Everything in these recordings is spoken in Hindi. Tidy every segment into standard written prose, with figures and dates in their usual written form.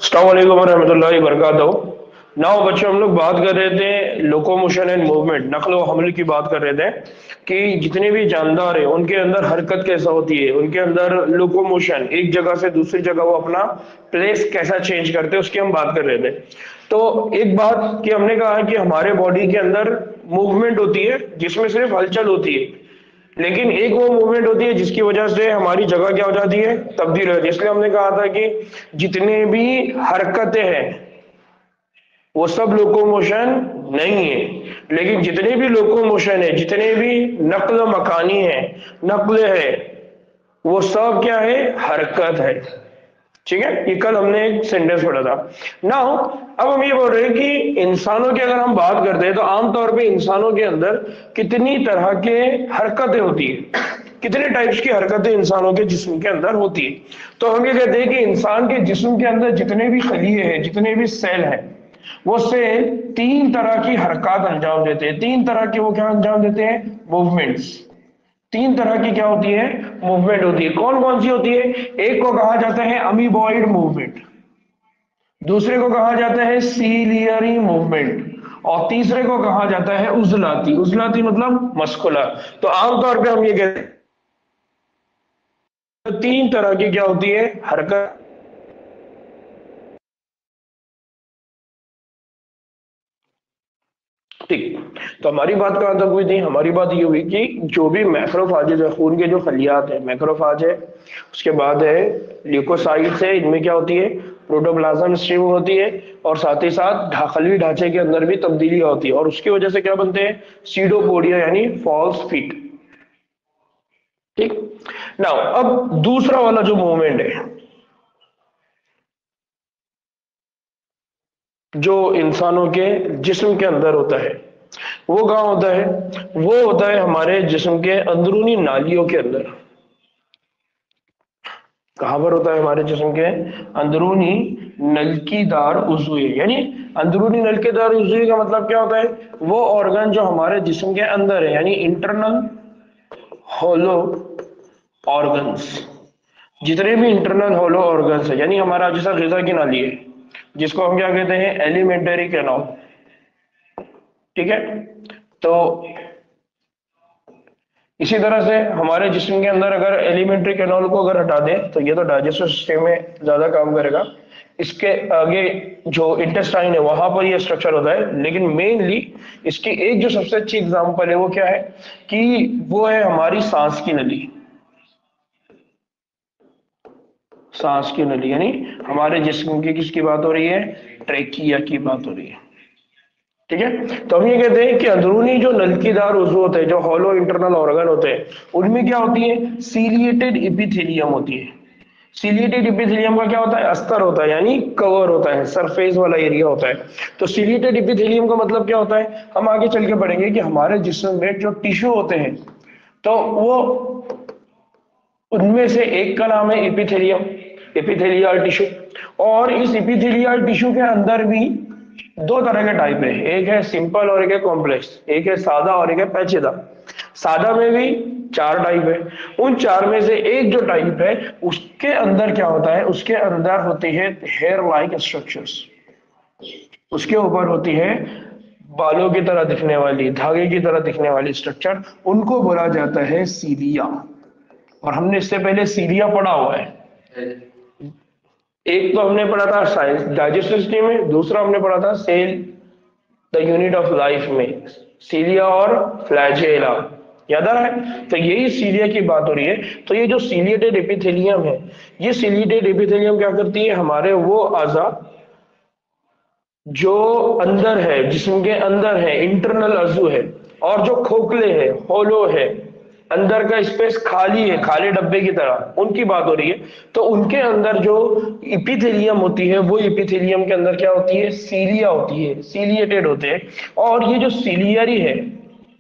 अस्सलाम वालेकुम रहमतुल्लाहि वबरकातुहू। नाउ बच्चों, हम लोग बात कर रहे थे लोकोमोशन एंड मूवमेंट, नकल व हमल की बात कर रहे थे कि जितने भी जानदार हैं उनके अंदर हरकत कैसा होती है, उनके अंदर लोकोमोशन, एक जगह से दूसरी जगह वो अपना प्लेस कैसा चेंज करते हैं, उसकी हम बात कर रहे थे। तो एक बात कि हमने कहा है कि हमारे बॉडी के अंदर मूवमेंट होती है जिसमें सिर्फ हलचल होती है, लेकिन एक वो मूवमेंट होती है जिसकी वजह से हमारी जगह क्या हो जाती है, तब्दील हो जाती है। इसलिए हमने कहा था कि जितने भी हरकतें हैं वो सब लोकोमोशन नहीं है, लेकिन जितने भी लोकोमोशन है, जितने भी नक्ल मकानी है, नक्ल है, वो सब क्या है, हरकत है। ठीक है, ये कल हमने एक सेंटेंस पढ़ा था। नाउ अब हम ये बोल रहे हैं कि इंसानों की अगर हम बात करते हैं तो आमतौर पे इंसानों के अंदर कितनी तरह के हरकतें होती है, कितने टाइप्स की हरकतें इंसानों के जिस्म के अंदर होती है। तो हम ये कहते हैं कि इंसान के जिस्म के अंदर जितने भी खलिए हैं, जितने भी सेल हैं, वो सेल तीन तरह की हरकत अंजाम देते हैं। तीन तरह की वो क्या अंजाम देते हैं, मूवमेंट्स। तीन तरह की क्या होती है, मूवमेंट होती है। कौन कौन सी होती है? एक को कहा जाता है अमीबॉइड मूवमेंट, दूसरे को कहा जाता है सीलियरी मूवमेंट, और तीसरे को कहा जाता है उजलाती। उजलाती मतलब मस्कुलर। तो आमतौर पे हम ये कहते हैं तीन तरह की क्या होती है, हरकत। ठीक, तो हमारी बात कहाँ तक हुई थी? हमारी बात ये हुई कि जो भी मैक्रोफाजेज है, खून के जो खलियात है, मैक्रोफाज है, उसके बाद है ल्यूकोसाइट्स है, इनमें क्या होती है, प्रोटोप्लाज्म स्ट्रीम होती है, और साथ ही साथ ढाकलवी ढांचे के अंदर भी तब्दीलियां होती है, और उसकी वजह से क्या बनते हैं, सीडोपोडिया यानी फॉल्स फीट। ठीक। नाउ अब दूसरा वाला जो मूवमेंट है जो इंसानों के जिस्म के अंदर होता है, वो कहाँ होता है? वो होता है हमारे जिस्म के अंदरूनी नालियों के अंदर। कहाँ पर होता है? हमारे जिस्म के अंदरूनी नलकीदार उज़्वे, यानी अंदरूनी नलकीदार उज़्वे का मतलब क्या होता है? वो ऑर्गन जो हमारे जिस्म के अंदर है, यानी इंटरनल होलो ऑर्गन्स। जितने भी इंटरनल होलो ऑर्गन्स है, यानी हमारा जैसा ग़िज़ा की नाली है, जिसको हम क्या कहते हैं, एलिमेंटरी कैनाल। ठीक है, तो इसी तरह से हमारे जिस्म के अंदर अगर एलिमेंट्री कैनाल को अगर हटा दें तो ये तो डाइजेस्टिव सिस्टम में ज्यादा काम करेगा। इसके आगे जो इंटेस्टाइन है वहां पर ये स्ट्रक्चर होता है, लेकिन मेनली इसकी एक जो सबसे अच्छी एग्जांपल है वो क्या है कि वो है हमारी सांस की नली। सांस की नली यानी हमारे जिस्म की किसकी बात हो रही है? ट्रेकिया की बात हो रही है। ठीक है, तो हम ये कहते हैं कि अंदरूनी जो नलकीदार उज़्व होते हैं, जो हॉलो इंटरनल ऑर्गन होते हैं, उनमें क्या होती है, सीलिएटेड इपिथेलियम होती है। सीलिएटेड इपिथेलियम का क्या होता है? अस्तर होता है, यानी कवर होता है, सरफेस वाला एरिया होता है। तो सीलिएटेड इपिथेलियम का मतलब क्या होता है, हम आगे चल के पढ़ेंगे कि हमारे जिस्म में जो टिश्यू होते हैं, तो वो उनमें से एक का नाम है एपिथेलियम, एपिथेलियल टिश्यू। और इस एपिथेलियल टिश्यू के अंदर भी दो तरह के टाइप है, एक है सिंपल और एक है कॉम्प्लेक्स, एक है सादा और एक है पेचीदा। सादा में भी चार टाइप है, उन चार में से एक जो टाइप है उसके अंदर क्या होता है, उसके अंदर होती है हेयर लाइक स्ट्रक्चर्स, उसके ऊपर होती है बालों की तरह दिखने वाली, धागे की तरह दिखने वाली स्ट्रक्चर, उनको बोला जाता है सीलिया। और हमने इससे पहले सीलिया पढ़ा हुआ है। एक तो हमने पढ़ा था साइंस डाइजेस्टिव सिस्टम में, दूसरा हमने पढ़ा था cell the unit of life में, सीलिया और फ्लैजेला। याद आ रहा है? तो यही सीलिया की बात हो रही है। तो ये जो सीलिएटेड एपिथेलियम है, ये सीलिएटेड एपिथेलियम क्या करती है, हमारे वो अज़ा जो अंदर है, जिस्म के अंदर है, इंटरनल अज़ू है, और जो खोखले है, होलो है, अंदर का स्पेस खाली है, खाली डब्बे की तरह, उनकी बात हो रही है। तो उनके अंदर जो इपिथेलियम होती है, वो इपिथेलियम के अंदर क्या होती है, सीलिया होती है, सीलिएटेड होते हैं। और ये जो सीलियरी है,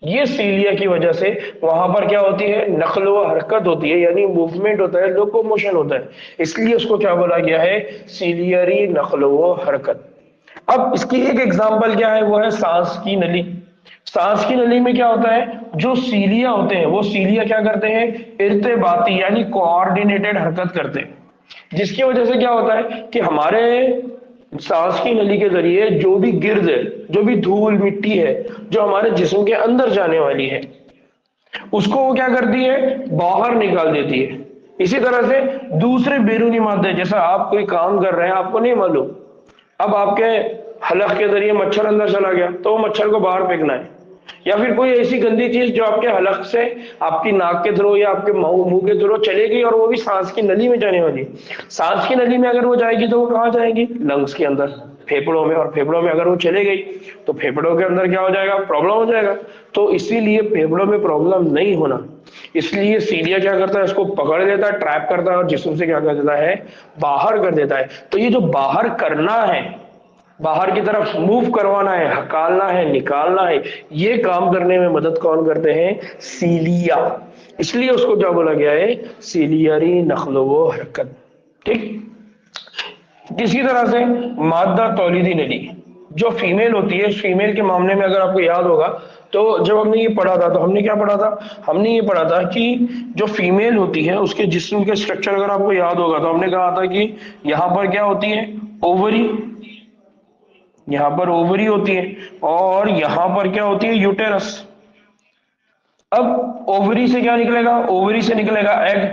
ये सीलिया की वजह से वहां पर क्या होती है, नकल व हरकत होती है, यानी मूवमेंट होता है, लोकोमोशन होता है। इसलिए उसको क्या बोला गया है, सीलियरी नकल व हरकत। अब इसकी एक एग्जांपल क्या है, वो है सांस की नली। सांस की नली में क्या होता है, जो सीलिया होते हैं वो सीलिया क्या करते हैं, इर्तिबाती यानी कोऑर्डिनेटेड हरकत करते हैं, जिसकी वजह से क्या होता है कि हमारे सांस की नली के जरिए जो भी गिर्द है, जो भी धूल मिट्टी है जो हमारे जिस्म के अंदर जाने वाली है, उसको वो क्या करती है, बाहर निकाल देती है। इसी तरह से दूसरे बैरूनी मादे, जैसा आप कोई काम कर रहे हैं, आपको नहीं मालूम, अब आपके हलक के जरिए मच्छर अंदर चला गया तो वो मच्छर को बाहर फेंकना है, या फिर कोई ऐसी गंदी चीज जो आपके हलक से आपकी नाक के थ्रू या आपके मुंह के थ्रू चले गई और वो भी सांस की नली में जाने वाली। सांस की नली में अगर वो जाएगी तो वो कहाँ जाएगी, लंग्स के अंदर, फेफड़ों में, और फेफड़ों में अगर वो चले गई तो फेफड़ों के अंदर क्या हो जाएगा, प्रॉब्लम हो जाएगा। तो इसीलिए फेफड़ों में प्रॉब्लम नहीं होना, इसलिए सीलिया क्या करता है, इसको पकड़ लेता है, ट्रैप करता है और जिस्म से क्या कर देता है, बाहर कर देता है। तो ये जो बाहर करना है, बाहर की तरफ मूव करवाना है, हकालना है, निकालना है, ये काम करने में मदद कौन करते हैं, सीलिया। इसलिए उसको क्या बोला गया है, सीलियरी नखलो हरकत। ठीक। किसी तरह से मादा तौलीदी नली जो फीमेल होती है, फीमेल के मामले में अगर आपको याद होगा तो जब हमने ये पढ़ा था तो हमने क्या पढ़ा था, हमने ये पढ़ा था कि जो फीमेल होती है उसके जिस्म के स्ट्रक्चर अगर आपको याद होगा तो हमने कहा था कि यहाँ पर क्या होती है, ओवरी, यहाँ पर ओवरी होती है और यहाँ पर क्या होती है, यूटेरस। अब ओवरी से क्या निकलेगा, ओवरी से निकलेगा एग,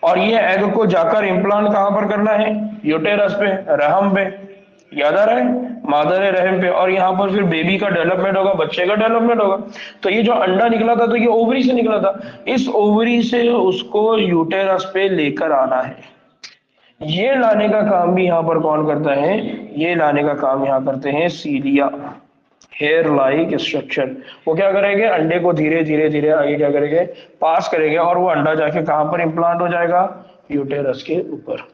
और ये एग को जाकर इम्प्लांट कहां पर करना है, यूटेरस पे, रहम पे, याद आ रहा है, मादर रहम पे, और यहाँ पर फिर बेबी का डेवलपमेंट होगा, बच्चे का डेवलपमेंट होगा। तो ये जो अंडा निकला था तो ये ओवरी से निकला था, इस ओवरी से उसको यूटेरस पे लेकर आना है। ये लाने का काम भी यहाँ पर कौन करता है, ये लाने का काम यहाँ करते हैं सीलिया, हेयर लाइक स्ट्रक्चर। वो क्या करेंगे, अंडे को धीरे धीरे धीरे आगे क्या करेंगे, पास करेंगे, और वो अंडा जाके कहां पर इम्प्लांट हो जाएगा, यूटेरस के ऊपर।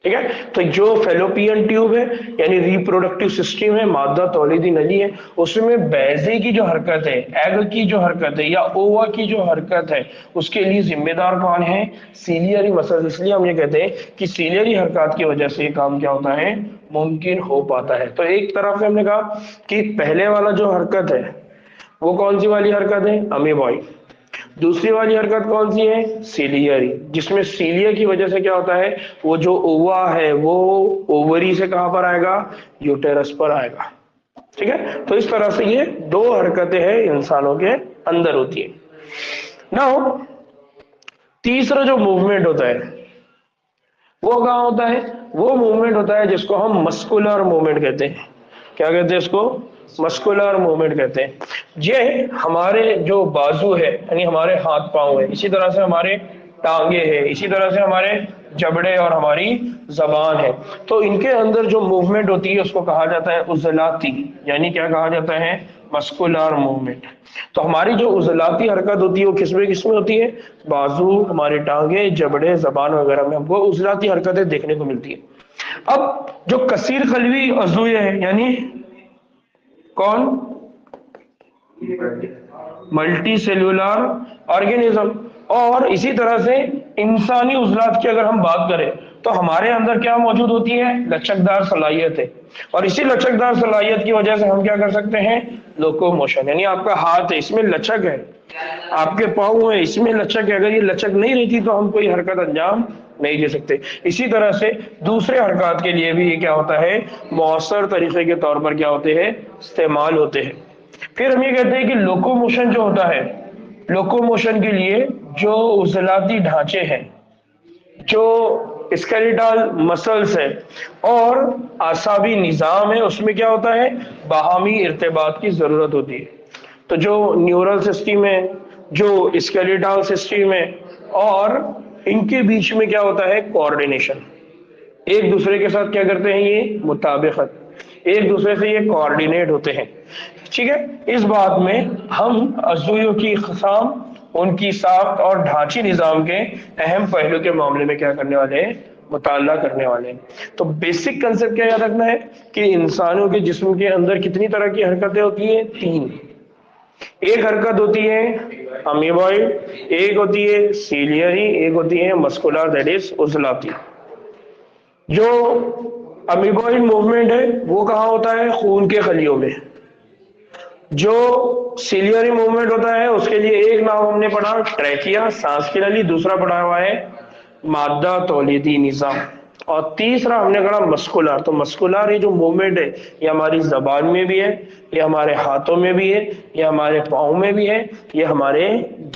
ठीक है। तो जो फेलोपियन ट्यूब है यानी रिप्रोडक्टिव सिस्टम है, मादा तौलीदी नली है, उसमें बैजे की जो हरकत है, एग की जो हरकत है या ओवा की जो हरकत है, उसके लिए जिम्मेदार कौन है, सीलियरी मसल्स। इसलिए हम ये कहते हैं कि सीलियरी हरकत की वजह से ये काम क्या होता है, मुमकिन हो पाता है। तो एक तरफ से हमने कहा कि पहले वाला जो हरकत है वो कौन सी वाली हरकत है, अमीबॉइड। दूसरी वाली हरकत कौन सी है, सीलियरी, जिसमें सीलिया की वजह से क्या होता है, वो जो ओवा है वो ओवरी से कहां पर आएगा, यूटेरस पर आएगा। ठीक है। तो इस तरह से ये दो हरकतें हैं इंसानों के अंदर होती है। नाउ तीसरा जो मूवमेंट होता है वो कहां होता है, वो मूवमेंट होता है जिसको हम मस्कुलर मूवमेंट कहते हैं। क्या कहते हैं इसको, मस्कुलर मूवमेंट कहते हैं। ये हमारे जो बाजू है यानी हमारे हाथ पांव है, इसी तरह से हमारे टांगे हैं, इसी तरह से हमारे जबड़े और हमारी जबान है, तो इनके अंदर जो मूवमेंट होती है उसको कहा जाता है उजलाती, यानी क्या कहा जाता है, मस्कुलर मूवमेंट। तो हमारी जो उजलाती हरकत होती है वो किसमें होती है, बाजू, हमारे टांगे, जबड़े, जबान वगैरह में हमको उजलाती हरकतें देखने को मिलती है। अब जो कसीर कलवी अज़ुए है यानी कौन, मल्टी सेल्यूलर ऑर्गेनिज्म, और इसी तरह से इंसानी उजलात की अगर हम बात करें तो हमारे अंदर क्या मौजूद होती है, लचकदार सलाहियत है, और इसी लचकदार सलाहियत की वजह से हम क्या कर सकते हैं, लोकोमोशन, यानी आपका हाथ है इसमें लचक है, आपके पाँव है इसमें लचक है, अगर ये लचक नहीं रहती तो हम कोई हरकत अंजाम नहीं दे सकते। इसी तरह से दूसरे हरकत के लिए भी ये क्या होता है, मौसर तरीके के तौर पर क्या होते हैं, इस्तेमाल होते हैं। फिर हम ये कहते हैं कि लोकोमोशन जो होता है, लोकोमोशन के लिए जो उजलाती ढांचे हैं, जो स्केलेटल मसल्स है और आसाबी निजाम है, उसमें क्या होता है, बाहमी इर्तिबात की जरूरत होती है। तो जो न्यूरल सिस्टम है, जो स्केलेटल सिस्टम है, और इनके बीच में क्या होता है, कोऑर्डिनेशन, एक दूसरे के साथ क्या करते हैं, ये मुताबिकत, एक दूसरे से ये कोऑर्डिनेट होते हैं। ठीक है। इस बात में हम अज़ुयों की क़साम, उनकी साख्त और ढांची निज़ाम के अहम पहलू के मामले में क्या करने वाले हैं, मुताला करने वाले हैं। तो बेसिक कंसेप्ट क्या याद रखना है कि इंसानों के जिस्म के अंदर कितनी तरह की हरकतें होती हैं, तीन। एक हरकत होती है अमीबॉइड, एक होती है सीलियरी, एक होती है मस्कुलर, दैट इज उजलाती। जो अमीबॉइड मूवमेंट है वो कहाँ होता है, खून के खलियों में। जो सीलियरी मूवमेंट होता है उसके लिए एक नाम हमने पढ़ा ट्रैकिया, सांस की नली, दूसरा पढ़ा हुआ है मादा तौलीदी निजाम। और तीसरा हमने कहा मस्कुलर। तो मस्कुलर ये जो मूवमेंट है ये हमारी जबान में भी है, ये हमारे हाथों में भी है, ये हमारे पाँव में भी है, ये हमारे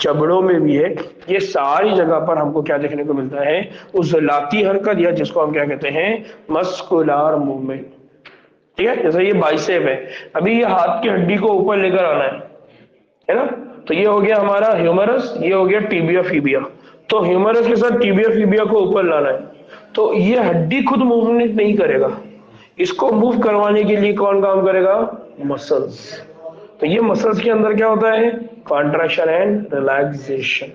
जबड़ों में भी है। ये सारी जगह पर हमको क्या देखने को मिलता है, उजलाती हरकत, या जिसको हम क्या कहते हैं, मस्कुलर मूवमेंट। ठीक है, जैसे ये बाइसेप है, अभी ये हाथ की हड्डी को ऊपर लेकर आना है ना। तो ये हो गया हमारा ह्यूमरस, ये हो गया टिबिया फीबिया। तो ह्यूमरस के साथ टिबिया फीबिया को ऊपर लाना है, तो ये हड्डी खुद मूवमेंट नहीं करेगा, इसको मूव करवाने के लिए कौन काम करेगा, मसल्स। तो ये मसल्स के अंदर क्या होता है, कॉन्ट्रैक्शन एंड रिलैक्सेशन,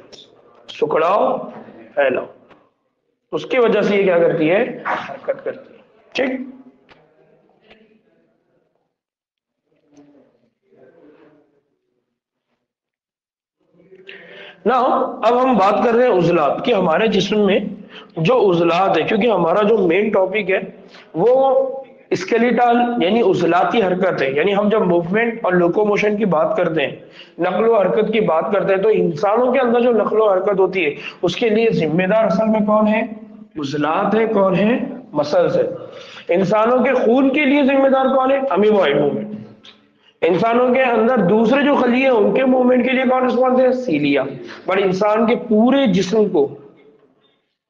सुकड़ाओ फैलाओ, उसकी वजह से ये क्या करती है, हरकत करती है। ठीक। ना अब हम बात कर रहे हैं उजलात कि हमारे जिस्म में जो उजलात है, क्योंकि हमारा जो मेन टॉपिक है वो स्केलेटल यानी उजलाती हरकत है। यानी हम जब मूवमेंट और लोकोमोशन की बात करते हैं, नकलो हरकत की बात करते हैं, तो इंसानों के अंदर जो नकलो हरकत होती है उसके लिए जिम्मेदार असल में कौन है, उजलात है, कौन है, मसल्स है। इंसानों के खून के लिए जिम्मेदार कौन है, अमीबाइड मूवमेंट। इंसानों के अंदर दूसरे जो खलिए हैं उनके मूवमेंट के लिए कौन रिस्पॉन्स है, सीलिया। बट इंसान के पूरे जिस्म को,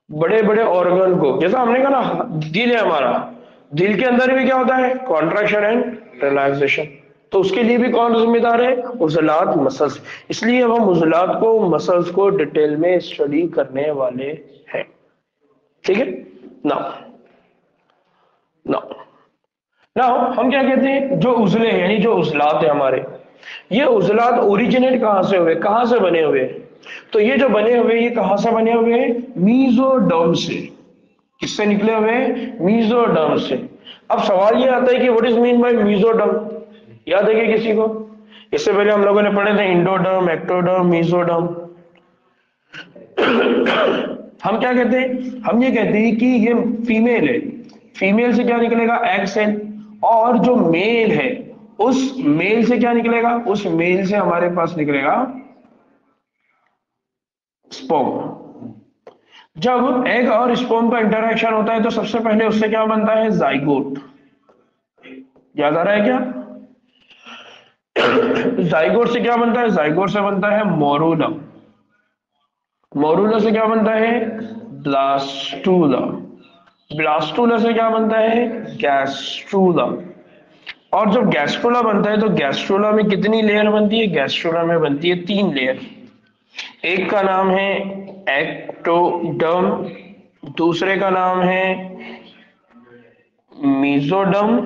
बड़े बड़े ऑर्गन को, जैसा हमने कहा ना दिल है हमारा, दिल के अंदर भी क्या होता है, कॉन्ट्रैक्शन एंड रिलैक्सेशन। तो उसके लिए भी कौन जिम्मेदार है, उजलात, मसल्स। इसलिए अब हम उजलात को, मसल्स को डिटेल में स्टडी करने वाले हैं। ठीक है ना। ना ना हम क्या कहते हैं, जो उजले हैं यानी जो उजलात है हमारे, ये उजलात ओरिजिनेट कहां से हुए, कहां से बने हुए हैं। तो ये जो बने हुए, ये कहां से बने हुए हैं, मीजोडर्म से। किससे निकले हुए हैं, मीजोडर्म से। अब सवाल ये आता है कि what is mean by mesoderm, याद है क्या किसी को। इससे पहले हम लोगों ने पढ़े थे इंडोडर्म, एक्टोडर्म, मीजोडर्म। हम क्या कहते हैं, हम ये कहते हैं कि ये फीमेल है, फीमेल से क्या निकलेगा, एग सेल। और जो मेल है उस मेल से क्या निकलेगा, उस मेल से हमारे पास निकलेगा स्पर्म। जब एग और स्पर्म का इंटरेक्शन होता है तो सबसे पहले उससे क्या बनता है, जाइगोट। याद आ रहा है क्या, जाइगोट से क्या बनता है, जाइगोट से बनता है मोरूला। मोरूला से क्या बनता है, ब्लास्टूला। ब्लास्टूला से क्या बनता है, गैस्ट्रूला। और जब गैस्ट्रोला बनता है तो गैस्ट्रोला में कितनी लेयर बनती है, गैस्ट्रोला में बनती है 3 लेयर। एक का नाम है एक्टोडर्म, दूसरे का नाम है मीजोडर्म,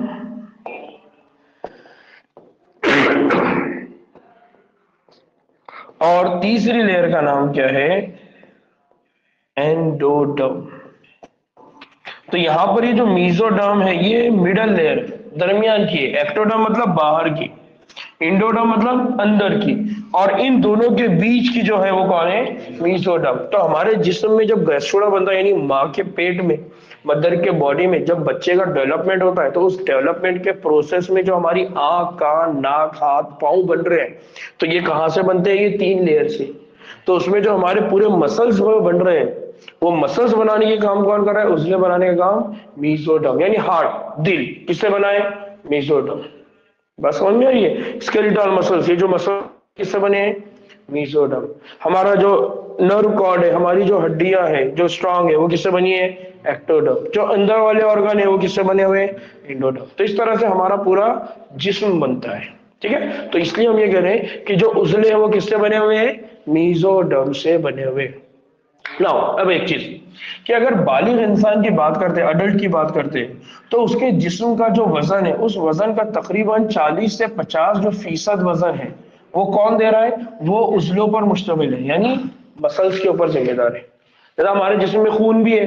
और तीसरी लेयर का नाम क्या है, एंडोडर्म। तो यहां पर ये जो मीजोडर्म है ये मिडल लेयर, दरमियान की है। एक्टोडर्म मतलब बाहर की, इंडोडर्म मतलब अंदर की, और इन दोनों के बीच की जो है वो कौन है, मीजोडर्म। तो हमारे जिस्म में जब गैस्ट्रोडा बनता है यानी माँ के पेट में, मदर के बॉडी में जब बच्चे का डेवलपमेंट होता है, तो उस डेवलपमेंट के प्रोसेस में जो हमारी आंख, कान, नाक, हाथ, पांव बन रहे हैं, तो ये कहां से बनते हैं, ये 3 लेयर से। तो उसमें जो हमारे पूरे मसल्स वो बन रहे हैं, वो मसल्स बनाने के काम कौन कर रहा है, उसने बनाने का काम मीजोडर्म। यानी हार्ट, दिल किससे बना है, मीजोडर्म। बस समझ में आई है, स्केलेटल मसल्स, ये जो मसल किससे बने हैं, मीजोडर्म। हमारा जो नर्व कॉर्ड है, हमारी जो हड्डियां है जो स्ट्रांग है, वो किससे बनी है, एक्टोडर्म। जो अंदर वाले ऑर्गन है वो किससे बने हुए हैं, इंडोडर्म। तो इस तरह से हमारा पूरा जिस्म बनता है। ठीक है, तो इसलिए हम ये कह रहे हैं कि जो उजले हैं वो किससे बने हुए हैं, मीजोडर्म से बने हुए। नाउ अब एक चीज कि अगर बालिग इंसान की बात करते हैं, अडल्ट की बात करते हैं, तो उसके जिस्म का जो वजन है, उस वजन का तकरीबन 40 से 50 जो फीसद वजन है वो कौन दे रहा है, वो उजलों पर मुश्तमिल है, यानी मसल्स के ऊपर जिम्मेदार है। जैसा हमारे जिस्म में खून भी है,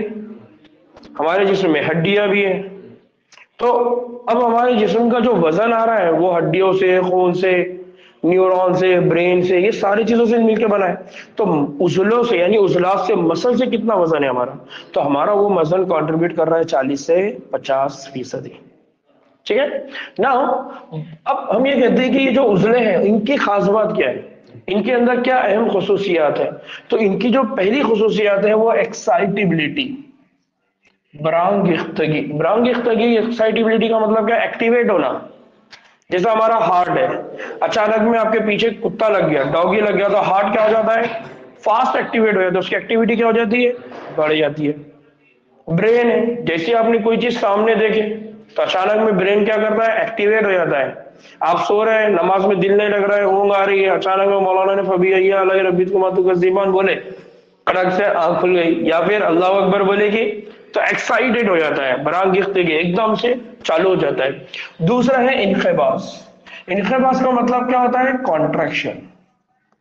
हमारे जिस्म में हड्डियां भी है, तो अब हमारे जिस्म का जो वजन आ रहा है वो हड्डियों से, खून से, न्यूरॉन से, ब्रेन से, ये सारी चीजों से मिलकर बना है। तो उजलों से यानी उजलात से, मसल से कितना वजन है हमारा, तो हमारा वो वजन कंट्रीब्यूट कर रहा है 40 से 50%। ठीक है ना। अब हम ये कहते हैं कि ये जो उजले हैं इनकी खास बात क्या है, इनके अंदर क्या अहम खसूसियात है। तो इनकी जो पहली खसूसियात है वो एक्साइटेबिलिटी, ब्रांगिख्तगी, ब्रांगिख्तगी एक्साइटेबिलिटी का मतलब क्या, एक्टिवेट होना। जैसा हमारा हार्ट है, अचानक में आपके पीछे कुत्ता लग गया, डॉगी लग गया, तो हार्ट क्या हो जाता है, फास्ट एक्टिवेट हो जाता है, उसकी एक्टिविटी क्या हो जाती है, बढ़ जाती है। ब्रेन है, जैसे आपने कोई चीज सामने देखे तो अचानक में ब्रेन क्या करता है, एक्टिवेट हो जाता है। आप सो रहे हैं, नमाज में दिल नहीं लग रहा है, ऊँग आ रही है, अचानक में मौलाना ने फबीया अलग रब्बित को मातु कज़ीबान बोले, कड़क से आंख खुल गई, या फिर अल्लाह अकबर बोलेगी तो एक्साइटेड हो जाता है, बरांगिख्तगी एकदम से चालू हो जाता है। दूसरा है इनक़िबास। इनक़िबास का मतलब क्या होता है, कॉन्ट्रैक्शन,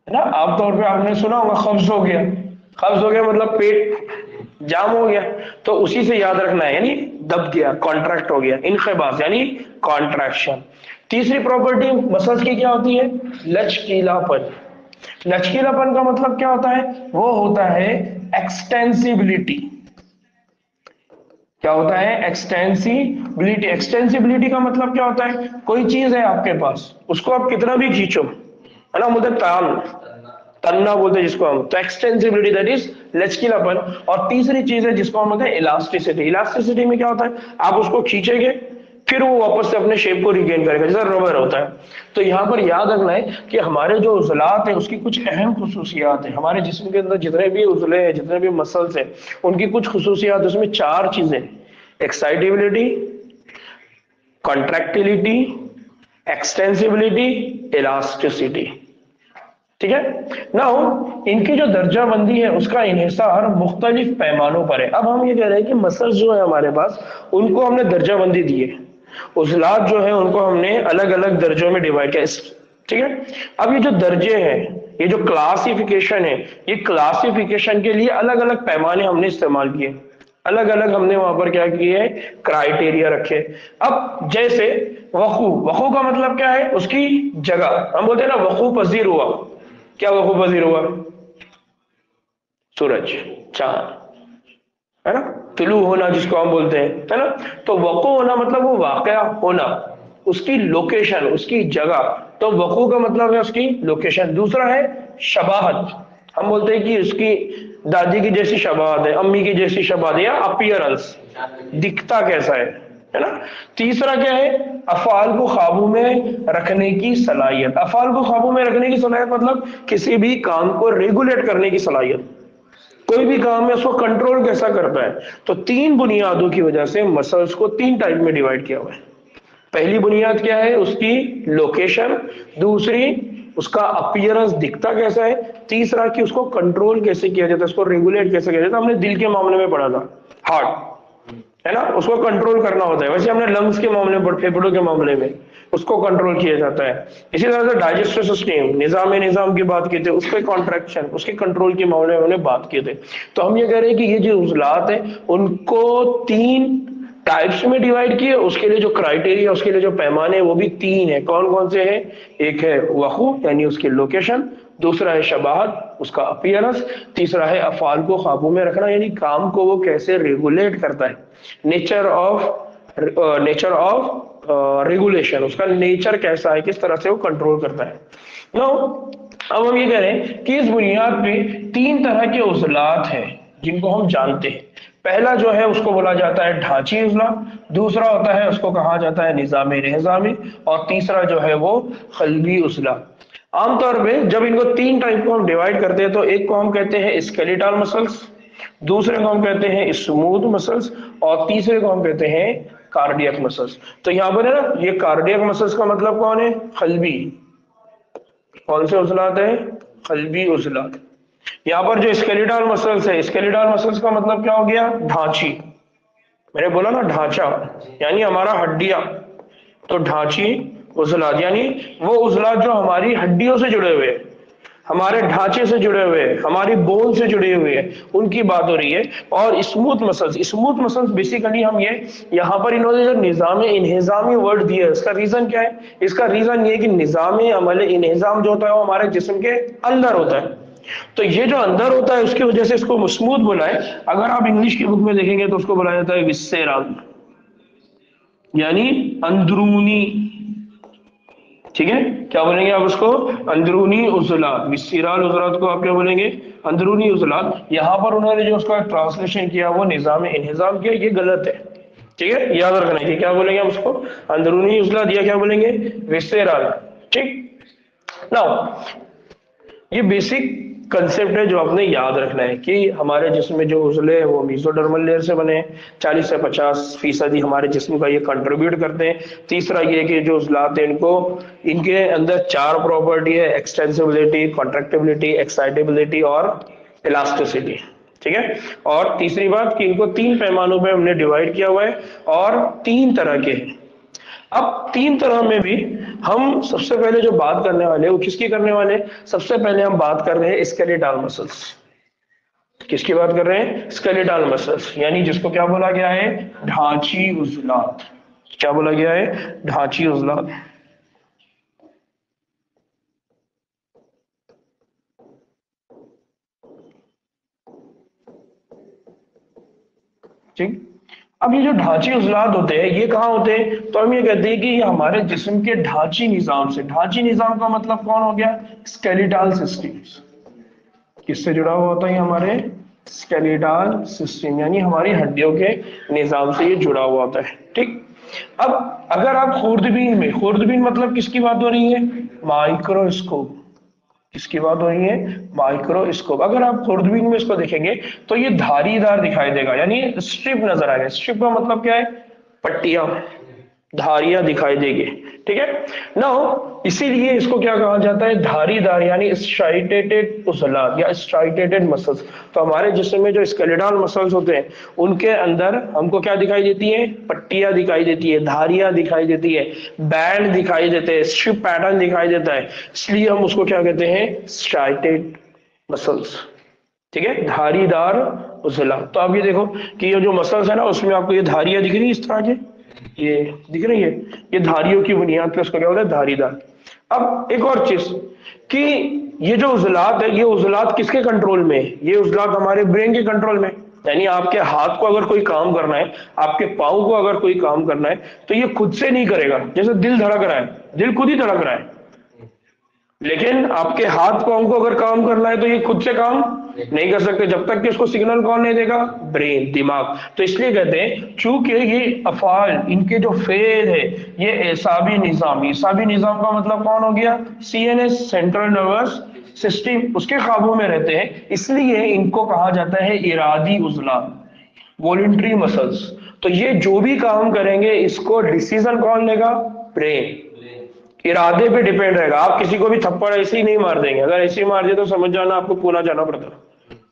है ना। आमतौर पे आपने सुना होगा कब्ज हो गया, कब्ज हो गया मतलब पेट जाम हो गया, तो उसी से याद रखना है, यानी दब गया, कॉन्ट्रैक्ट हो गया, इनक़िबास यानी कॉन्ट्रैक्शन। तीसरी प्रॉपर्टी मसल्स की क्या होती है, लचकीलापन। लचकीलापन का मतलब क्या होता है, वो होता है एक्सटेंसिबिलिटी। क्या होता है, एक्सटेंसिबिलिटी। एक्सटेंसिबिलिटी का मतलब क्या होता है, कोई चीज है आपके पास, उसको आप कितना भी खींचो, है ना, मुझे तान, तन्ना बोलते हैं जिसको हम, तो एक्सटेंसिबिलिटी दैट इज लचकीलापन। और तीसरी चीज है जिसको हम बोलते हैं इलास्टिसिटी। इलास्टिसिटी में क्या होता है, आप उसको खींचेंगे फिर वो वापस से अपने शेप को रिगेन करेगा, जैसा रबर होता है। तो यहाँ पर याद रखना है कि हमारे जो उजलात है उसकी कुछ अहम खुसूसियात है। हमारे जिस्म के अंदर जितने भी उजले हैं, जितने भी मसल्स हैं, उनकी कुछ खुसूसियात, उसमें चार चीजें, एक्साइटेबिलिटी, कॉन्ट्रैक्टिलिटी, एक्सटेंसिबिलिटी, इलास्टिसिटी। ठीक है। नाउ इनकी जो दर्जा बंदी है उसका इन्हिसार मुख्तलिफ पैमानों पर है। अब हम ये कह रहे हैं कि मसल्स जो है हमारे पास, उनको हमने दर्जा बंदी दी है, उजलात जो है उनको हमने अलग अलग दर्जों में डिवाइड किया। ठीक है। अब ये जो दर्जे हैं, ये जो क्लासिफिकेशन है, ये क्लासिफिकेशन के लिए अलग अलग पैमाने हमने इस्तेमाल किए, अलग अलग हमने वहां पर क्या किए, क्राइटेरिया रखे। अब जैसे वकू, वकू का मतलब क्या है, उसकी जगह। हम बोलते हैं ना वकू पजीर हुआ, क्या वकू पजीर हुआ, सूरज, चांद, है ना, तुलू होना जिसको हम बोलते हैं, है ना। तो वकू होना मतलब वो वाकया होना, उसकी लोकेशन, उसकी जगह। तो वकू का मतलब है उसकी लोकेशन। दूसरा है शबाहत, हम बोलते हैं कि उसकी दादी की जैसी शबाहत है, अम्मी की जैसी शबाहत है, या अपीयरेंस, दिखता कैसा है ना। तीसरा क्या है, अफाल को काबू में रखने की सलाहियत। अफाल को काबू में रखने की सलाहियत मतलब किसी भी काम को रेगुलेट करने की सलाहियत, कोई भी काम है उसको कंट्रोल कैसा करता है। तो तीन बुनियादों की वजह से मसल्स को तीन टाइप में डिवाइड किया हुआ है। पहली बुनियाद क्या है, उसकी लोकेशन। दूसरी, उसका अपीयरेंस, दिखता कैसा है। तीसरा कि उसको कंट्रोल कैसे किया जाता है, उसको रेगुलेट कैसे किया जाता है। हमने दिल के मामले में पढ़ा था, हार्ट, है ना, उसको कंट्रोल करना होता है। वैसे हमने लंग्स के मामले में, फेफड़ों के मामले में उसको कंट्रोल किया जाता है। इसी तरह से डाइजेस्टिव सिस्टम, निजाम की बात की थी, उसके कॉन्ट्रैक्शन, उसके कंट्रोल के मामले में हमने बात किए थे। तो हम ये कह रहे हैं कि ये जो उजलात है उनको तीन टाइप्स में डिवाइड किए, उसके लिए जो क्राइटेरिया, उसके लिए जो पैमाने हैं वो भी तीन है। कौन कौन से हैं, एक है वकू यानी उसकी लोकेशन, दूसरा है शबाहत, उसका अपीयरेंस, तीसरा है अफाल को काबू में रखना, यानी काम को वो कैसे रेगुलेट करता है, नेचर ऑफ रेगुलेशन, उसका नेचर कैसा है, किस तरह से वो कंट्रोल करता है। नो, अब हम ये कह रहे हैं कि इस बुनियाद पे तीन तरह के उजलात हैं जिनको हम जानते हैं। पहला जो है उसको बोला जाता है ढांची उजला, दूसरा होता है उसको कहा जाता है निजामी निजामी, और तीसरा जो है वो कल्बी उजला। आमतौर पे जब इनको तीन टाइप को हम डिवाइड करते हैं तो एक को हम कहते हैं स्केलेटल मसल्स, दूसरे को हम कहते हैं स्मूथ मसल्स, और तीसरे को हम कहते हैं कार्डियक मसल्स। तो यहाँ पर है ना, ये कार्डियक मसल्स का मतलब कौन है, कल्बी। कौन से उजलात है, कल्बी उजलात। यहाँ पर जो स्केलेटल मसल्स है, स्केलेटल मसल्स का मतलब क्या हो गया, ढांची। मैंने बोला ना ढांचा, यानी हमारा हड्डियां, तो ढांची उजलात यानी वो उजलात जो हमारी हड्डियों से जुड़े हुए हैं, हमारे ढांचे से जुड़े हुए हैं, हमारी बोन से जुड़े हुए हैं, उनकी बात हो रही है। और smooth muscles, smooth muscles basically हम ये, यहाँ पर इन्होंने जो निजाम इन्हिजामी वर्ड दिया है, इसका रीजन क्या है, इसका रीजन ये कि निजाम अमल इन्हिजाम जो होता है वो हमारे जिस्म के अंदर होता है। तो ये जो अंदर होता है उसकी वजह से इसको स्मूथ बोला है। अगर आप इंग्लिश की बुक में देखेंगे तो उसको बोला जाता है विस्सेरल, यानी अंदरूनी। ठीक है, क्या बोलेंगे आप उसको? अंदरूनी उजलात। विस्तीराल उजलात को आप क्या बोलेंगे? अंदरूनी उजलात। यहाँ पर उन्होंने जो उसका ट्रांसलेशन किया वो निजाम इन्हिजाम किया, ये गलत है। ठीक है, याद रखना है कि क्या बोलेंगे हम उसको? अंदरूनी उजलात या क्या बोलेंगे? विस्तीराल। ठीक। नाउ ये बेसिक कंसेप्ट है जो आपने याद रखना है कि हमारे जिस्म में जो उजले हैं वो मेसोडर्मल लेयर से बने हैं। 40 से 50% हमारे जिस्म का ये कंट्रीब्यूट करते हैं। तीसरा ये कि जो उजलात हैं इनको, इनके अंदर 4 प्रॉपर्टी है: एक्सटेंसिबिलिटी, कॉन्ट्रैक्टिबिलिटी, एक्साइटेबिलिटी और इलास्टिसिटी। ठीक है। और तीसरी बात कि इनको 3 पैमानों पे हमने डिवाइड किया हुआ है और 3 तरह के हैं। अब 3 तरह में भी हम सबसे पहले जो बात करने वाले हैं वो किसकी करने वाले हैं? सबसे पहले हम बात कर रहे हैं स्केलेटल मसल्स। किसकी बात कर रहे हैं? स्केलेटल मसल्स, यानी जिसको क्या बोला गया है? ढांची उजलात। क्या बोला गया है? ढांची उजलात। ठीक। अब ये जो ढांची उजलात होते हैं ये कहाँ होते हैं? तो हम ये कहते हैं कि ये हमारे जिस्म के ढांची निजाम से, ढांची निजाम का मतलब कौन हो गया? Skeletal system. किससे जुड़ा हुआ होता है? हमारे स्केलेटल सिस्टम, यानी हमारी हड्डियों के निजाम से ये जुड़ा हुआ होता है। ठीक। अब अगर आप खुर्दबीन में, खुर्दबीन मतलब किसकी बात हो रही है? माइक्रोस्कोप। किसकी बात हो रही है? माइक्रोस्कोप। अगर आप खुर्दबीन में इसको देखेंगे तो ये धारीदार दिखाई देगा, यानी स्ट्रिप नजर आएगा। स्ट्रिप का मतलब क्या है? पट्टियां, धारियां दिखाई देगी। ठीक है। नाउ इसीलिए इसको क्या कहा जाता है? धारीदार, यानी स्ट्राइटेटेड उजलात या स्ट्राइटेटेड मसल्स। तो हमारे जिस्म में जो स्केलेटल मसल्स होते हैं उनके अंदर हमको क्या दिखाई देती है? पट्टियां दिखाई देती है, धारियां दिखाई देती है, बैंड दिखाई देते हैं, स्ट्रिप पैटर्न दिखाई देता है। इसलिए हम उसको क्या कहते हैं? Striated muscles. ठीक है, धारीदार उजलात। तो आप ये देखो कि ये जो मसल्स है ना उसमें आपको ये धारियां दिख रही है इस तरह के, ये दिख रही है, ये धारियों की बुनियाद पे उसको क्या बोलते हैं? धारीदार। अब एक और चीज कि ये जो उजलात है ये उजलात किसके कंट्रोल में है? ये उजलात हमारे ब्रेन के कंट्रोल में है। यानी आपके हाथ को अगर कोई काम करना है, आपके पाँव को अगर कोई काम करना है तो ये खुद से नहीं करेगा। जैसे दिल धड़क रहा है, दिल खुद ही धड़क रहा है, लेकिन आपके हाथ पांव को अगर काम करना है तो ये खुद से काम नहीं कर सकते जब तक कि उसको सिग्नल कौन नहीं देगा? ब्रेन, दिमाग। तो इसलिए कहते हैं चूंकि ये अफाल, इनके जो फेल है ये एसाबी निजाम, एसाबी निजाम का मतलब कौन हो गया? सीएनएस, सेंट्रल नर्वस सिस्टम, उसके काबू में रहते हैं। इसलिए इनको कहा जाता है इरादी उजलात, वॉलंटरी मसल्स। तो ये जो भी काम करेंगे इसको डिसीजन कौन लेगा? ब्रेन। इरादे पे डिपेंड रहेगा। आप किसी को भी थप्पड़ ऐसे ही नहीं मार देंगे, अगर ऐसे ही मार दिए तो समझ जाना आपको पूना जाना पड़ता।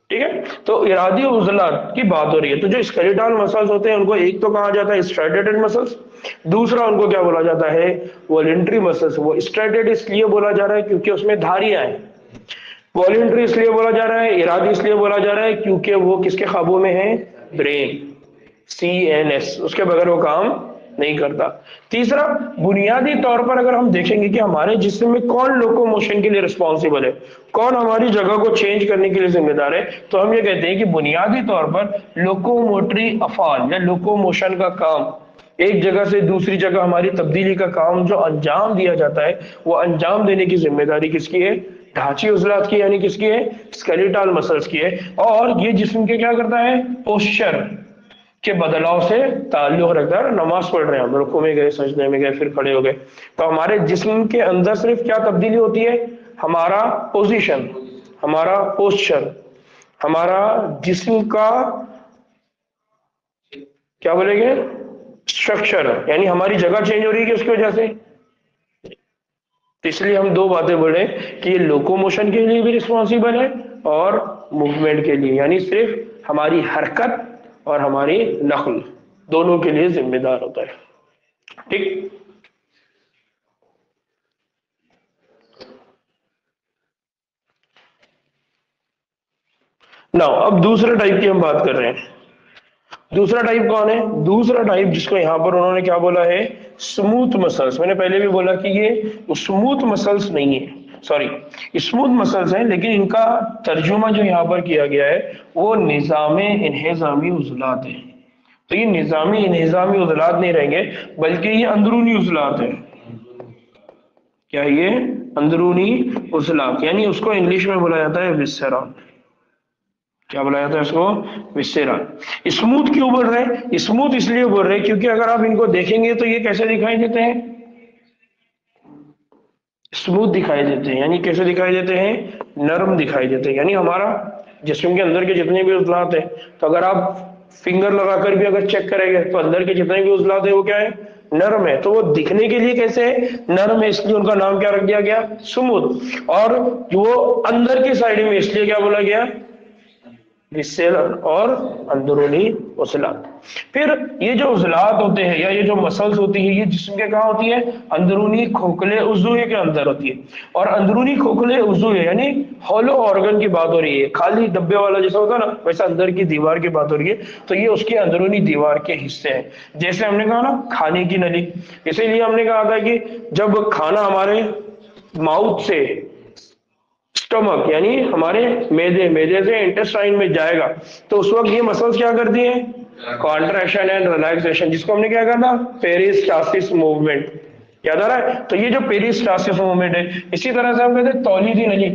ठीक है। तो इरादी उजलात की बात हो रही है। तो जो स्केलेटल मसल्स होते हैं उनको एक तो कहा जाता है स्ट्राइटेटेड मसल्स, दूसरा उनको क्या बोला जाता है? Voluntary muscles. वो स्ट्राइटेड इसलिए बोला जा रहा है क्योंकि उसमें धारियां हैं, वॉलंटरी इसलिए बोला जा रहा है, इरादी इसलिए बोला जा रहा है क्योंकि वो किसके काबू में है? ब्रेन, सीएनएस, उसके बगैर वो काम नहीं करता। तीसरा, बुनियादी तौर पर अगर हम देखेंगे कि हमारे जिस्म में कौन लोकोमोशन के लिए रिस्पॉन्सिबल है, कौन हमारी जगह को चेंज करने के लिए जिम्मेदार है, तो हम ये कहते हैं कि बुनियादी तौर पर लोकोमोटरी अफाल या लोकोमोशन का काम, एक जगह से दूसरी जगह हमारी तब्दीली का काम जो अंजाम दिया जाता है वो अंजाम देने की जिम्मेदारी किसकी है? ढांची उजलात की, यानी किसकी है? स्केलेटल मसल्स की है। और ये जिस्म के क्या करता है? पोस्चर के बदलाव से ताल्लुक रखता है। नमाज पढ़ रहे हैं हम, रुकू में गए, सजदे में गए, फिर खड़े हो गए, तो हमारे जिस्म के अंदर सिर्फ क्या तब्दीली होती है? हमारा पोजीशन, हमारा पोस्चर, हमारा जिस्म का क्या बोलेंगे? स्ट्रक्चर, यानी हमारी जगह चेंज हो रही है उसकी वजह से। तो इसलिए हम दो बातें बोले कि ये लोकोमोशन के लिए भी रिस्पॉन्सिबल है और मूवमेंट के लिए, यानी सिर्फ हमारी हरकत और हमारी नकल दोनों के लिए जिम्मेदार होता है। ठीक। नाउ अब दूसरे टाइप की हम बात कर रहे हैं। दूसरा टाइप कौन है? दूसरा टाइप जिसको यहां पर उन्होंने क्या बोला है? Smooth muscles. मैंने पहले भी बोला कि ये स्मूथ मसल्स नहीं है, सॉरी, स्मूथ मसल्स हैं, लेकिन इनका तर्जुमा जो यहां पर किया गया है वो निजामे इन्हेजामी उजलात है। तो ये निजामी इन्हिजामी उजलात नहीं रहेंगे बल्कि ये अंदरूनी उजलात है। क्या है ये? अंदरूनी उजलात, यानी उसको इंग्लिश में बोला जाता है विस्सेरा। क्या बोला जाता है उसको? विस्सेरा। स्मूथ क्यों बोल रहे हैं? स्मूथ इसलिए बोल रहे हैं क्योंकि अगर आप इनको देखेंगे तो ये कैसे दिखाई देते हैं? स्मूथ दिखाई देते हैं। यानी कैसे दिखाई देते हैं? नरम दिखाई देते हैं। यानी हमारा जिस्म के अंदर के जितने भी उजलात हैं, तो अगर आप फिंगर लगाकर भी अगर चेक करेंगे तो अंदर के जितने भी उजलात है वो क्या है? नरम है। तो वो दिखने के लिए कैसे है? नरम है, इसलिए उनका नाम क्या रख दिया गया? स्मूथ। और वो अंदर की साइड में इसलिए क्या बोला गया? विस्सेरल और अंदरूनी उजलात। फिर ये जो उजलात होते हैं या ये जो मसल्स होती है, ये जिस्म के कहाँ होती है? अंदरूनी खोखले उज़्वे के अंदर होती है। और अंदरूनी खोखले उज़्वे यानी हॉलो ऑर्गन की बात हो रही है, खाली डब्बे वाला जैसा होता है ना, वैसा अंदर की दीवार की बात हो रही है। तो ये उसकी अंदरूनी दीवार के हिस्से हैं। जैसे हमने कहा ना खाने की नली, इसीलिए हमने कहा था कि जब खाना हमारे माउथ से स्टमक यानी हमारे मेदे मेदे से इंटेस्टाइन में जाएगा, तो उस वक्त ये मसल्स क्या करती हैं? कॉन्ट्रैक्शन एंड रिलैक्सेशन, जिसको हमने क्या कहा था? Peristalsis movement. याद आ रहा है? तो ये जो पेरिस्टालसिस मूवमेंट है, इसी तरह से हम कहते हैं तौलीदी नली।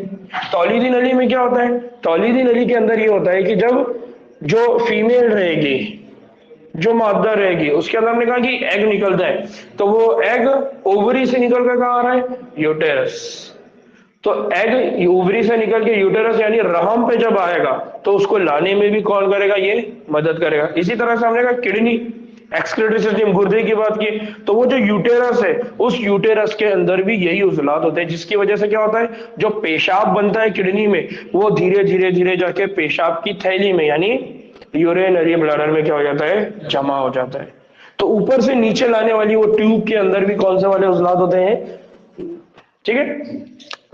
तौलीदी नली में क्या होता है? तौलीदी नली के अंदर ये होता है कि जब जो फीमेल रहेगी, जो मादा रहेगी, उसके अंदर हमने कहा कि एग निकलता है, तो वो एग ओवरी से निकल कर कहाँ आ रहा है? यूटेरस। तो एग ओवरी से निकल के यूटेरस यानी रहम पे जब आएगा, तो उसको लाने में भी कौन करेगा? ये मदद करेगा। इसी तरह से हमने कहा किडनी, एक्सक्रीटरी सिस्टम, गुर्दे की बात की, तो वो जो यूटेरस है, उस यूटेरस के अंदर भी यही उजलात होते हैं, जिसकी वजह से क्या होता है? जो पेशाब बनता है किडनी में, वो धीरे धीरे धीरे जाके पेशाब की थैली में यानी यूरिनरी ब्लैडर में क्या हो जाता है? जमा हो जाता है। तो ऊपर से नीचे लाने वाली वो ट्यूब के अंदर भी कौन से वाले उजलात होते हैं? ठीक है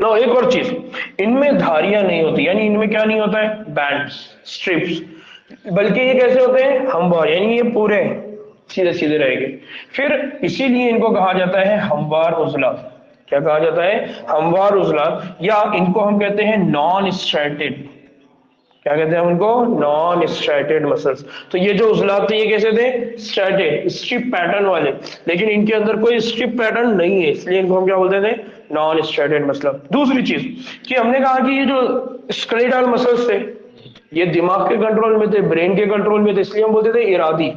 ना। एक और चीज, इनमें धारियां नहीं होती, यानी इनमें क्या नहीं होता है? बैंड्स, स्ट्रिप्स, बल्कि ये कैसे होते हैं? हमवार, यानी ये पूरे सीधे सीधे रहेंगे। फिर इसीलिए इनको कहा जाता है हमवार उजलात। क्या कहा जाता है? हमवार उजलात, या इनको हम कहते हैं नॉन स्ट्रैटेड। क्या कहते हैं उनको? Non striated muscles. तो ये जो उजलात थे ये कैसे थे? स्ट्रैटेड, स्ट्रिप पैटर्न वाले, लेकिन इनके अंदर कोई स्ट्रिप पैटर्न नहीं है, इसलिए इनको हम क्या बोलते थे? Non striated muscle. दूसरी चीज कि हमने कहा कि ये जो स्केलेटल मसल्स थे, ये दिमाग के कंट्रोल में थे, ब्रेन के कंट्रोल में थे, इसलिए हम बोलते थे इरादी,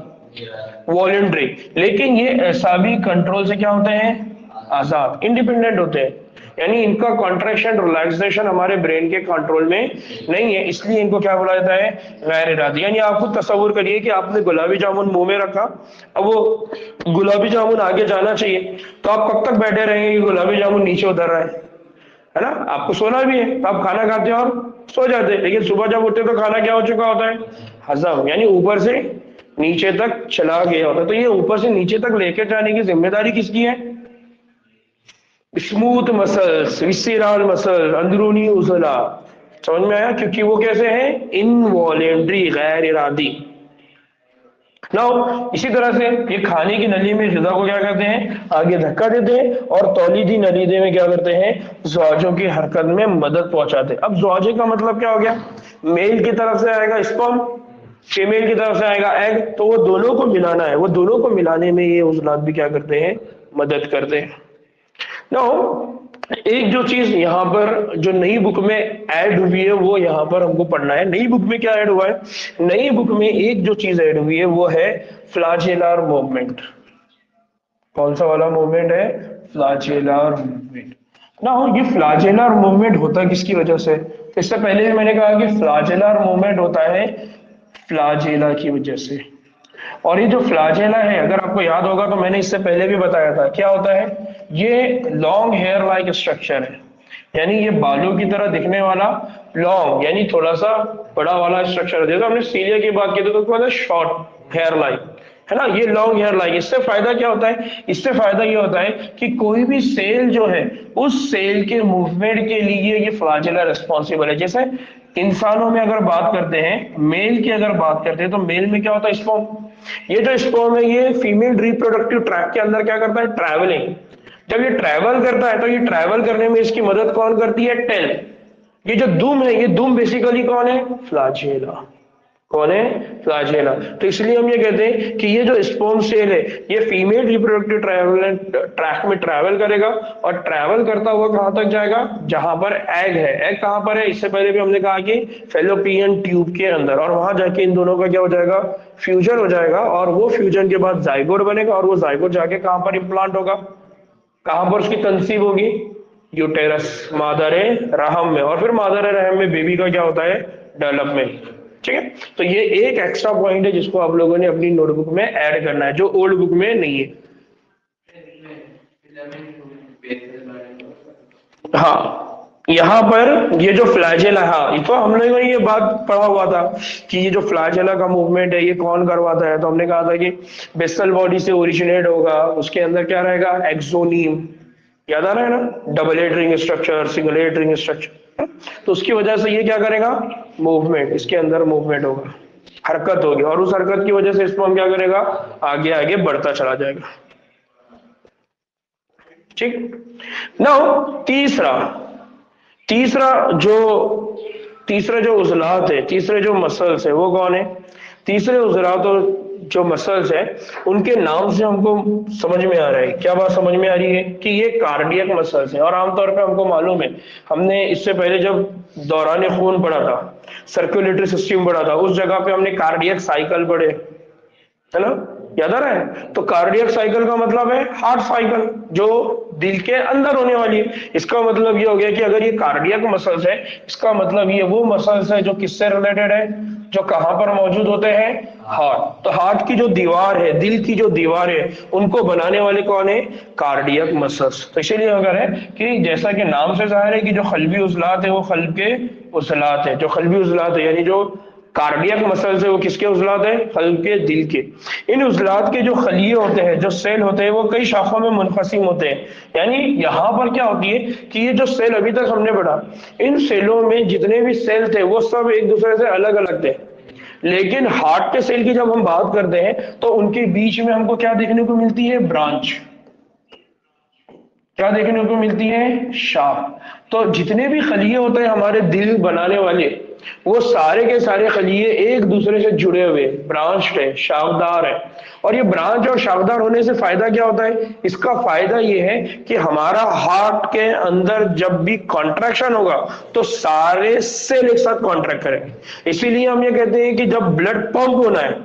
वॉलेंट्री। लेकिन ये ऐसा भी कंट्रोल से क्या होते हैं? आजाद, इंडिपेंडेंट होते हैं। यानी इनका कॉन्ट्रैक्शन रिलैक्सेशन हमारे ब्रेन के कंट्रोल में नहीं है, इसलिए इनको क्या बोला जाता है? गैर इरादी। यानी आप खुद तस्वुर करिए कि आपने गुलाबी जामुन मुंह में रखा, अब वो गुलाबी जामुन आगे जाना चाहिए, तो आप कब तक बैठे रहेंगे कि गुलाबी जामुन नीचे उतर रहा है ना? आपको सोना भी है, तो आप खाना खाते हैं और सो जाते हैं, लेकिन सुबह जब उठते तो खाना क्या हो चुका होता है? हजम, यानी ऊपर से नीचे तक चला गया होता है। तो ये ऊपर से नीचे तक लेकर जाने की जिम्मेदारी किसकी है? स्मूथ मसल्स, विसेरल मसल, अंदरूनी उजला। समझ में आया? क्योंकि वो कैसे हैं? इनवॉलेंट्री, गैर इरादी। नाउ इसी तरह से ये खाने की नली में ग़िज़ा को क्या करते हैं? आगे धक्का देते हैं, और तौलीदी नलीदे में क्या करते हैं? ज़्वाजों की हरकत में मदद पहुंचाते हैं। अब ज़्वाजे का मतलब क्या हो गया? मेल की तरफ से आएगा स्पर्म, फीमेल की तरफ से आएगा एग, तो वो दोनों को मिलाना है, वो दोनों को मिलाने में ये उजलात भी क्या करते हैं? मदद करते हैं। नाउ एक जो चीज यहाँ पर जो नई बुक में ऐड हुई है वो यहाँ पर हमको पढ़ना है। नई बुक में क्या ऐड हुआ है? नई बुक में एक जो चीज ऐड हुई है वो है फ्लैजेलर मूवमेंट। कौन सा वाला मूवमेंट है? फ्लैजेलर मूवमेंट। ना हो, ये फ्लैजेलर मूवमेंट होता है किसकी वजह से? तो इससे पहले भी मैंने कहा कि फ्लैजेलर मूवमेंट होता है फ्लैजेला की वजह से। और ये जो फ्लैजेला है, अगर आपको याद होगा तो मैंने इससे पहले भी बताया था, क्या होता है? ये लॉन्ग हेयर लाइक स्ट्रक्चर है, यानी ये बालों की तरह दिखने वाला लॉन्ग यानी थोड़ा सा बड़ा वाला स्ट्रक्चर है। जैसे हमने सीलिया की बात की थी तो क्या होता है? शॉर्ट हेयर लाइक, है ना? ये लॉन्ग हेयर लाइक। इससे फायदा क्या होता है? इससे फायदा ये होता है कि कोई भी सेल जो है, उस सेल के मूवमेंट के लिए ये फ्लैजेला रिस्पॉन्सिबल है। जैसे इंसानों में अगर बात करते हैं, मेल की अगर बात करते हैं, तो मेल में क्या होता है? स्पर्म। ये जो स्पर्म है ये फीमेल रिप्रोडक्टिव ट्रैक्ट के अंदर क्या करता है? ट्रैवलिंग। जब ये ट्रैवल करता है तो ये ट्रैवल करने में इसकी मदद कौन करती है? टेल। ये जो दुम है, ये दुम बेसिकली कौन है? फ्लैजेला। कौन है? फ्लैजेला। तो इसलिए हम ये कहते हैं कि ये जो स्पर्म सेल है ये फीमेल रिप्रोडक्टिव ट्रैक में ट्रैवल करेगा, और ट्रैवल करता हुआ कहां तक जाएगा? जहां पर एग है। एग कहां पर है? इससे पहले भी हमने कहा कि फेलोपियन ट्यूब के अंदर, और वहां जाके इन दोनों का क्या हो जाएगा? फ्यूजन हो जाएगा, और वो फ्यूजन के बाद जाइगोट बनेगा, और वो जाइगोट जाके कहां पर इम्प्लांट होगा? कहां पर उसकी कंसीव होगी? यूटेरस, मादर रहम में। और फिर मादर रहम में बेबी का क्या होता है? डेवलपमेंट। ठीक है, तो ये एक एक्स्ट्रा पॉइंट है जिसको आप लोगों ने अपनी नोटबुक में ऐड करना है, जो ओल्ड बुक में नहीं है। हाँ, यहाँ पर ये जो फ्लैजेला, हाँ ये तो हम लोगों ने ये बात पढ़ा हुआ था कि ये जो फ्लैजेला का मूवमेंट है ये कौन करवाता है, तो हमने कहा था कि बेसल बॉडी से ओरिजिनेट होगा, उसके अंदर क्या रहेगा? एक्सोनीम। याद आ रहा है ना? Double eight ring structure, single eight ring structure. तो उसकी वजह से ये क्या करेगा? मूवमेंट, इसके अंदर मूवमेंट होगा, हरकत होगी, और उस हरकत की वजह से स्पर्म क्या करेगा? आगे आगे बढ़ता चला जाएगा। ठीक। नाउ तीसरा तीसरा जो तीसरा जो उजलात है, तीसरे जो मसल्स है, वो कौन है? तीसरे उजलात और जो मसल्स है उनके नाम से हमको समझ में आ रहा है, क्या बात समझ में आ रही है? कि ये कार्डियक मसल्स है। और आमतौर पे हमको मालूम है, हमने इससे पहले जब दौरान खून पढ़ा था, सर्कुलेटरी सिस्टम पढ़ा था, उस जगह पे हमने कार्डियक साइकिल पढ़े, है ना? याद आ रहा है? तो कार्डियक साइकिल का मतलब है हार्ट साइकिल, जो दिल के अंदर होने वाली है। इसका मतलब ये हो गया कि अगर ये कार्डियक मसल्स है, इसका मतलब ये वो मसल्स है जो किससे रिलेटेड है? जो कहां पर मौजूद होते हैं? हार्ट। तो हार्ट की जो दीवार है, दिल की जो दीवार है, उनको बनाने वाले कौन है? Cardiac muscles. तो इसीलिए अगर है कि जैसा कि नाम से जाहिर है कि जो कल्बी उजलात है वो कल्ब के उजलात है, जो कल्बी उजलात है यानी जो कार्डियक मसल्स है वो किसके उजलात है? कल्ब के, दिल के। इन उजलात के जो खलिए होते हैं, जो सेल होते हैं, वो कई शाखों में मुनक़सिम होते हैं। यानी यहाँ पर क्या होती है कि ये जो सेल अभी तक हमने पढ़ा, इन सेलों में जितने भी सेल थे वो सब एक दूसरे से अलग अलग थे। लेकिन हार्ट के सेल की जब हम बात करते हैं तो उनके बीच में हमको क्या देखने को मिलती है? ब्रांच। क्या देखने को मिलती है? शाख। तो जितने भी खलिए होते हैं हमारे दिल बनाने वाले, वो सारे के सारे खलिए एक दूसरे से जुड़े हुए, ब्रांच है, शाखदार है। और ये ब्रांच और शाखदार होने से फायदा क्या होता है? इसका फायदा ये है कि हमारा हार्ट के अंदर जब भी कॉन्ट्रैक्शन होगा तो सारे सेल एक साथ कॉन्ट्रैक्ट करेंगे। इसीलिए हम ये कहते हैं कि जब ब्लड पंप होना है,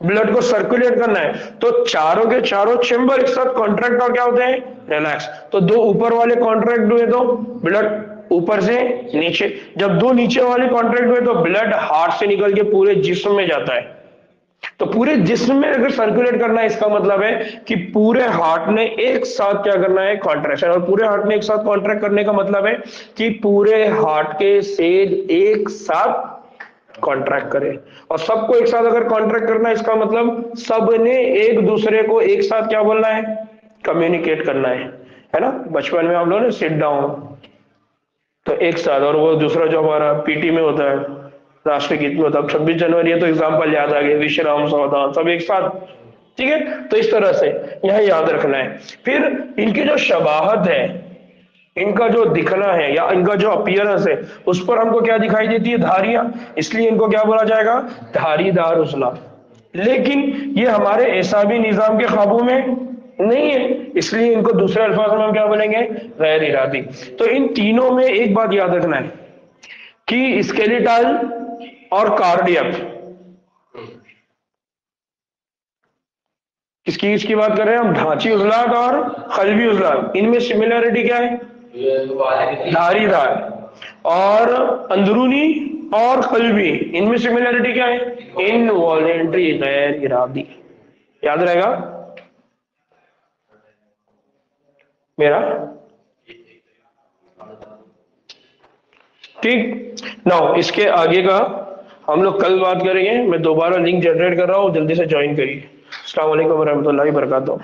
ब्लड को सर्कुलेट करना है, तो चारों के चारों चेंबर एक साथ कॉन्ट्रैक्ट और क्या होते हैं? रिलैक्स। तो दो ऊपर वाले कॉन्ट्रैक्ट हुए तो ब्लड ऊपर से नीचे, जब दो नीचे वाले कॉन्ट्रैक्ट हुए तो ब्लड हार्ट से निकल के पूरे जिस्म में जाता है। तो पूरे जिस्म में अगर सर्कुलेट करना है, इसका मतलब है कि पूरे हार्ट ने एक साथ क्या करना है? कॉन्ट्रैक्शन। और पूरे हार्ट ने एक साथ कॉन्ट्रैक्ट करने का मतलब है कि पूरे हार्ट के सेल एक साथ कॉन्ट्रैक्ट करें। और सबको एक साथ अगर कॉन्ट्रैक्ट करना है, इसका मतलब सबने एक दूसरे को एक साथ क्या बोलना है? कम्युनिकेट करना है ना? बचपन में हम लोग ने सिट डाउन, तो एक साथ। और वो दूसरा जो हमारा पीटी में होता है, राष्ट्रगीत में होता है, 26 जनवरी है तो एग्जाम्पल याद आ गया, विश्राम सावधान, सब एक साथ। ठीक है, तो इस तरह से यह याद रखना है। फिर इनकी जो शबाहत है, इनका जो दिखना है या इनका जो अपीयरेंस है, उस पर हमको क्या दिखाई देती है? धारियां। इसलिए इनको क्या बोला जाएगा? धारीदार उजला। लेकिन ये हमारे एसाबी निजाम के काबू में नहीं है, इसलिए इनको दूसरे अल्फाज में हम क्या बोलेंगे? गैर इरादी। तो इन तीनों में एक बात याद रखना है कि स्केलेटल और कार्डियक, किसकी बात कर रहे हैं हम? ढांची उजलात और कल्बी उजलात। इनमें सिमिलरिटी क्या है? धारीदार। और अंदरूनी और कल्बी, इनमें सिमिलरिटी क्या है? इनवॉलेंट्री, गैर इरादी। याद रहेगा मेरा? ठीक। नाउ इसके आगे का हम लोग कल बात करेंगे। मैं दोबारा लिंक जनरेट कर रहा हूँ, जल्दी से ज्वाइन करिए। अस्सलाम वालेकुम वरहमतुल्लाहि वबरकातुहू।